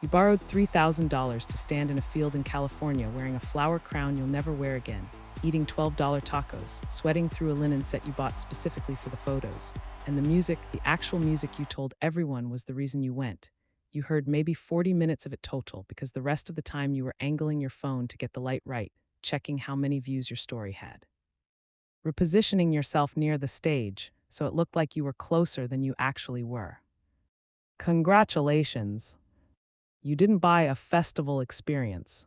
You borrowed $3,000 to stand in a field in California wearing a flower crown you'll never wear again, eating $12 tacos, sweating through a linen set you bought specifically for the photos. And the music, the actual music you told everyone was the reason you went. You heard maybe 40 minutes of it total because the rest of the time you were angling your phone to get the light right, checking how many views your story had. Repositioning yourself near the stage so it looked like you were closer than you actually were. Congratulations! You didn't buy a festival experience.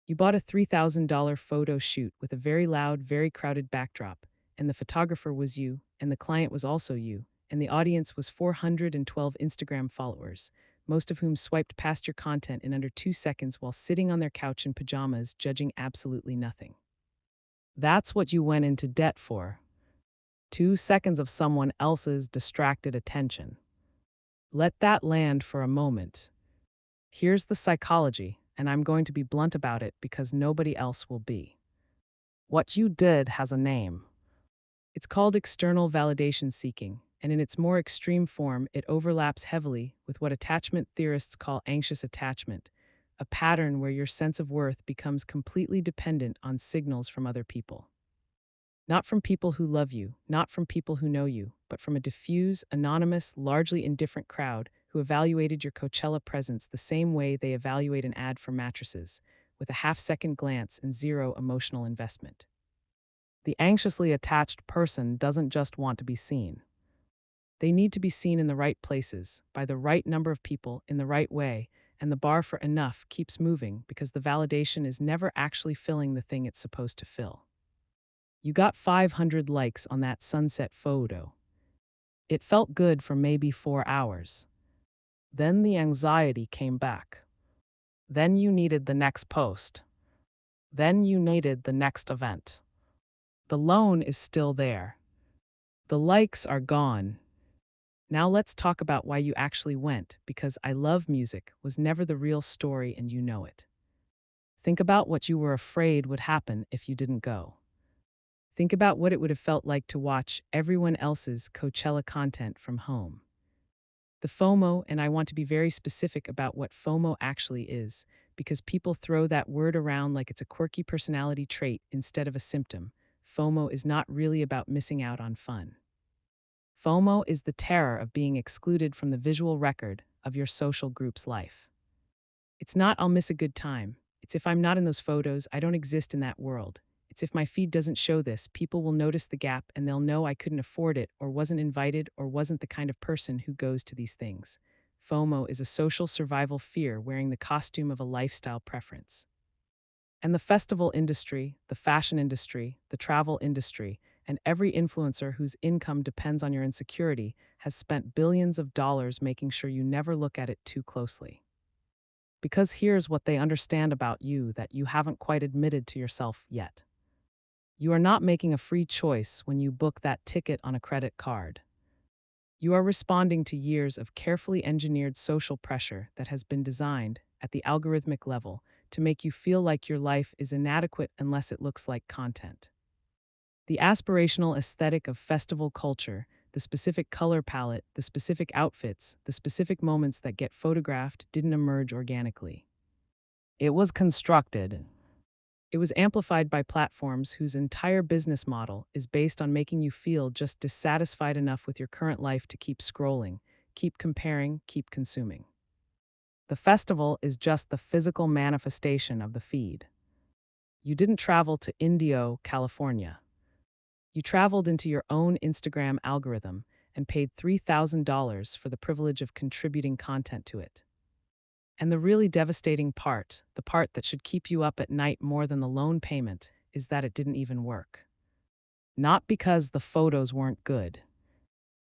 You bought a $3,000 photo shoot with a very loud, very crowded backdrop, and the photographer was you, and the client was also you, and the audience was 412 Instagram followers, most of whom swiped past your content in under 2 seconds while sitting on their couch in pajamas, judging absolutely nothing. That's what you went into debt for. 2 seconds of someone else's distracted attention. Let that land for a moment. Here's the psychology, and I'm going to be blunt about it because nobody else will be. What you did has a name. It's called external validation seeking, and in its more extreme form, it overlaps heavily with what attachment theorists call anxious attachment, a pattern where your sense of worth becomes completely dependent on signals from other people. Not from people who love you, not from people who know you, but from a diffuse, anonymous, largely indifferent crowd who evaluated your Coachella presence the same way they evaluate an ad for mattresses, with a half-second glance and zero emotional investment. The anxiously attached person doesn't just want to be seen. They need to be seen in the right places, by the right number of people, in the right way, and the bar for enough keeps moving because the validation is never actually filling the thing it's supposed to fill. You got 500 likes on that sunset photo. It felt good for maybe 4 hours. Then the anxiety came back. Then you needed the next post. Then you needed the next event. The loan is still there. The likes are gone. Now let's talk about why you actually went, because I Love Music was never the real story and you know it. Think about what you were afraid would happen if you didn't go. Think about what it would have felt like to watch everyone else's Coachella content from home. The FOMO, and I want to be very specific about what FOMO actually is, because people throw that word around like it's a quirky personality trait instead of a symptom. FOMO is not really about missing out on fun. FOMO is the terror of being excluded from the visual record of your social group's life. It's not I'll miss a good time. It's if I'm not in those photos, I don't exist in that world. It's if my feed doesn't show this, people will notice the gap and they'll know I couldn't afford it or wasn't invited or wasn't the kind of person who goes to these things. FOMO is a social survival fear wearing the costume of a lifestyle preference. And the festival industry, the fashion industry, the travel industry, and every influencer whose income depends on your insecurity has spent billions of dollars making sure you never look at it too closely. Because here's what they understand about you that you haven't quite admitted to yourself yet. You are not making a free choice when you book that ticket on a credit card. You are responding to years of carefully engineered social pressure that has been designed, at the algorithmic level, to make you feel like your life is inadequate unless it looks like content. The aspirational aesthetic of festival culture, the specific color palette, the specific outfits, the specific moments that get photographed didn't emerge organically. It was constructed. It was amplified by platforms whose entire business model is based on making you feel just dissatisfied enough with your current life to keep scrolling, keep comparing, keep consuming. The festival is just the physical manifestation of the feed. You didn't travel to Indio, California. You traveled into your own Instagram algorithm and paid $3,000 for the privilege of contributing content to it. And the really devastating part, the part that should keep you up at night more than the loan payment, is that it didn't even work. Not because the photos weren't good.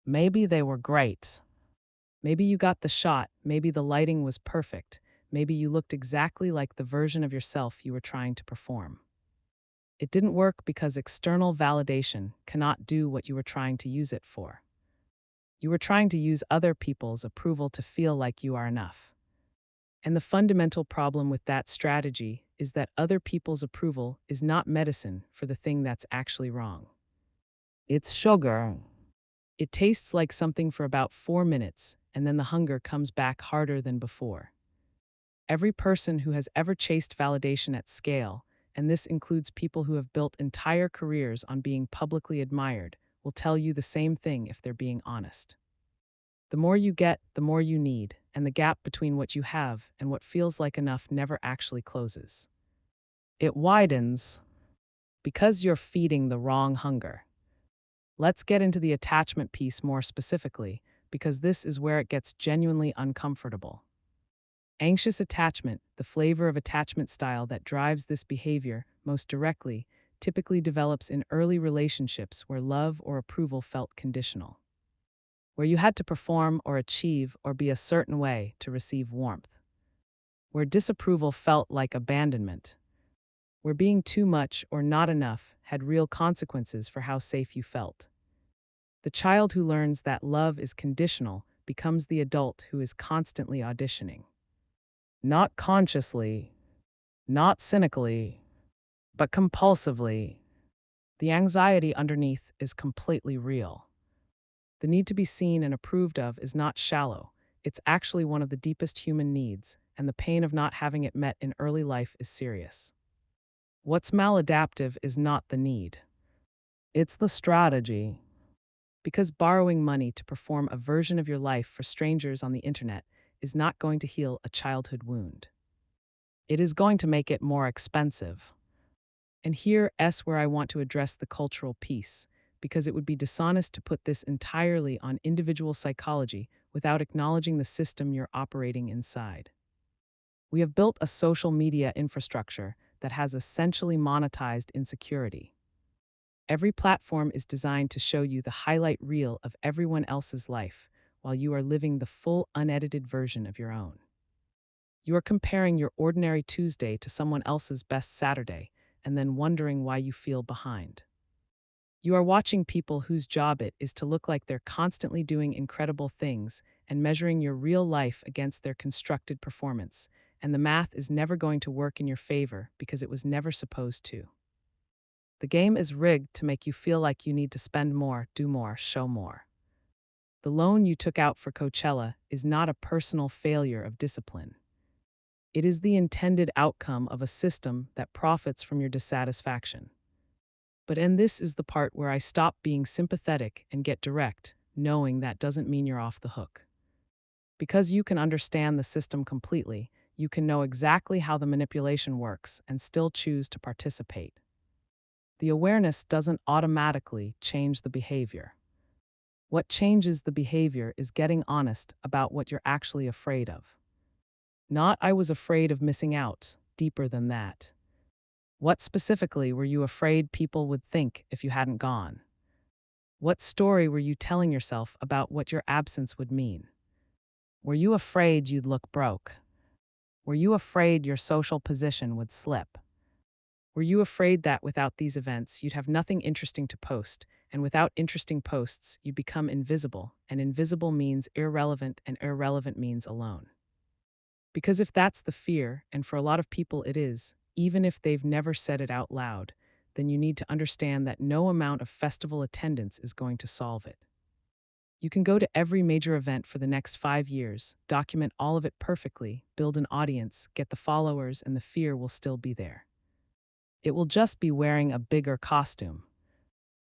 Maybe they were great. Maybe you got the shot, maybe the lighting was perfect, maybe you looked exactly like the version of yourself you were trying to perform. It didn't work because external validation cannot do what you were trying to use it for. You were trying to use other people's approval to feel like you are enough. And the fundamental problem with that strategy is that other people's approval is not medicine for the thing that's actually wrong. It's sugar. It tastes like something for about 4 minutes, and then the hunger comes back harder than before. Every person who has ever chased validation at scale, and this includes people who have built entire careers on being publicly admired, will tell you the same thing if they're being honest. The more you get, the more you need, and the gap between what you have and what feels like enough never actually closes. It widens because you're feeding the wrong hunger. Let's get into the attachment piece more specifically, because this is where it gets genuinely uncomfortable. Anxious attachment, the flavor of attachment style that drives this behavior most directly, typically develops in early relationships where love or approval felt conditional, where you had to perform or achieve or be a certain way to receive warmth, where disapproval felt like abandonment, where being too much or not enough had real consequences for how safe you felt. The child who learns that love is conditional becomes the adult who is constantly auditioning. Not consciously, not cynically, but compulsively. The anxiety underneath is completely real. The need to be seen and approved of is not shallow. It's actually one of the deepest human needs, and the pain of not having it met in early life is serious. What's maladaptive is not the need. It's the strategy. Because borrowing money to perform a version of your life for strangers on the internet is not going to heal a childhood wound. It is going to make it more expensive. And here's where I want to address the cultural piece, because it would be dishonest to put this entirely on individual psychology without acknowledging the system you're operating inside. We have built a social media infrastructure that has essentially monetized insecurity. Every platform is designed to show you the highlight reel of everyone else's life, while you are living the full, unedited version of your own. You are comparing your ordinary Tuesday to someone else's best Saturday, and then wondering why you feel behind. You are watching people whose job it is to look like they're constantly doing incredible things and measuring your real life against their constructed performance, and the math is never going to work in your favor because it was never supposed to. The game is rigged to make you feel like you need to spend more, do more, show more. The loan you took out for Coachella is not a personal failure of discipline. It is the intended outcome of a system that profits from your dissatisfaction. And this is the part where I stop being sympathetic and get direct, knowing that doesn't mean you're off the hook. Because you can understand the system completely, you can know exactly how the manipulation works and still choose to participate. The awareness doesn't automatically change the behavior. What changes the behavior is getting honest about what you're actually afraid of. Not, I was afraid of missing out, deeper than that. What specifically were you afraid people would think if you hadn't gone? What story were you telling yourself about what your absence would mean? Were you afraid you'd look broke? Were you afraid your social position would slip? Were you afraid that without these events, you'd have nothing interesting to post, and without interesting posts, you'd become invisible, and invisible means irrelevant, and irrelevant means alone? Because if that's the fear, and for a lot of people it is, even if they've never said it out loud, then you need to understand that no amount of festival attendance is going to solve it. You can go to every major event for the next 5 years, document all of it perfectly, build an audience, get the followers, and the fear will still be there. It will just be wearing a bigger costume.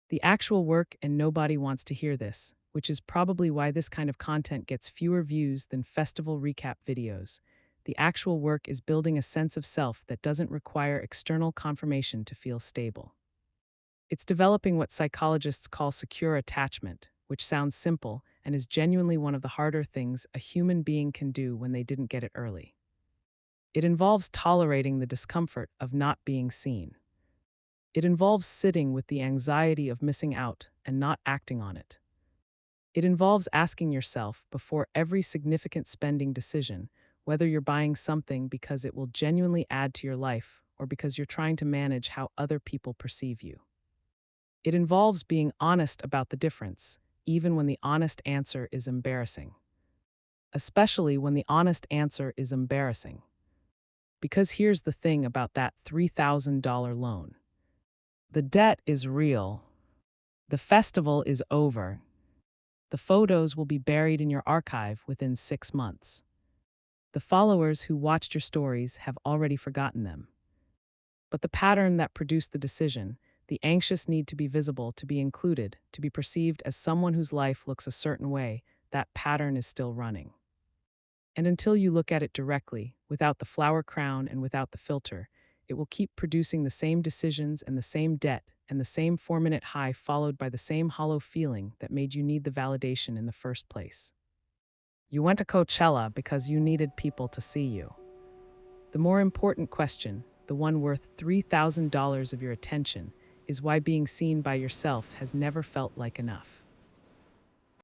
The actual work, and nobody wants to hear this, which is probably why this kind of content gets fewer views than festival recap videos. The actual work is building a sense of self that doesn't require external confirmation to feel stable. It's developing what psychologists call secure attachment, which sounds simple and is genuinely one of the harder things a human being can do when they didn't get it early. It involves tolerating the discomfort of not being seen. It involves sitting with the anxiety of missing out and not acting on it. It involves asking yourself before every significant spending decision whether you're buying something because it will genuinely add to your life or because you're trying to manage how other people perceive you. It involves being honest about the difference, even when the honest answer is embarrassing. Especially when the honest answer is embarrassing. Because here's the thing about that $3,000 loan. The debt is real. The festival is over. The photos will be buried in your archive within 6 months. The followers who watched your stories have already forgotten them. But the pattern that produced the decision, the anxious need to be visible, to be included, to be perceived as someone whose life looks a certain way, that pattern is still running. And until you look at it directly, without the flower crown and without the filter, it will keep producing the same decisions and the same debt and the same 4-minute high followed by the same hollow feeling that made you need the validation in the first place. You went to Coachella because you needed people to see you. The more important question, the one worth $3,000 of your attention, is why being seen by yourself has never felt like enough.